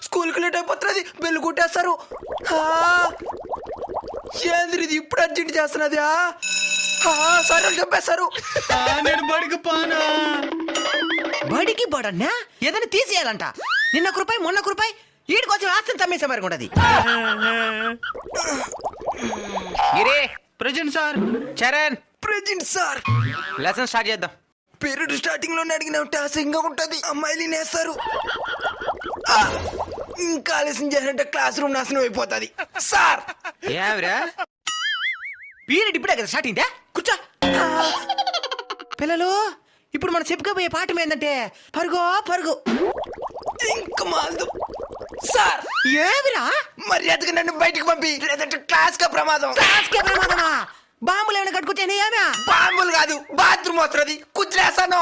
స్కూల్కి late అయిపోతున్నది, bell కొట్టేస్తారు. ఏంద్ర ఇది ఇప్పుడు అర్జెంట్ చేస్తున్నది? సార్ వాళ్ళు చెప్పేస్తారు. నేను బడికి పానా. బడికి బడన్నా ఏదైనా తీసేయాలంట. నిన్న ఒక రూపాయి మొన్న ఒక రూపాయి వీడి కోసం ఆస్తిని తమ్మేసే మరి ఉంటది. Giri present sir. Charan present sir. Lesson start చేద్దాం. పీరియడ్ స్టార్టింగ్ లోనే అడిగిన టాసింగ్ ఉంటది, అమ్మాయిలు నేస్తారు. ఇంకా ఆలస్యం చేసినట్టే క్లాస్ రూమ్ నాశనం అయిపోతుంది సార్. ఏమిరా పీరియడ్ ఇప్పుడే కదా స్టార్ట్ అయిందా? కూర్చో. పిల్లలు ఇప్పుడు మనం చెప్పుకోబోయే పాఠం ఏంటంటే పరుగో పరుగు. ఇంకా మాల్దు సార్. ఏమిరా మర్యాదగా నన్ను బయటికి పంపి, లేదంటే క్లాస్ కా ప్రమాదం. క్లాస్కే ప్రమాదమా? బాంబులు ఏమైనా కట్టుకొచ్చానే? ఏమే బాంబులు కాదు, బాత్రూమ్ వస్తుంది, కుదిరేసాను.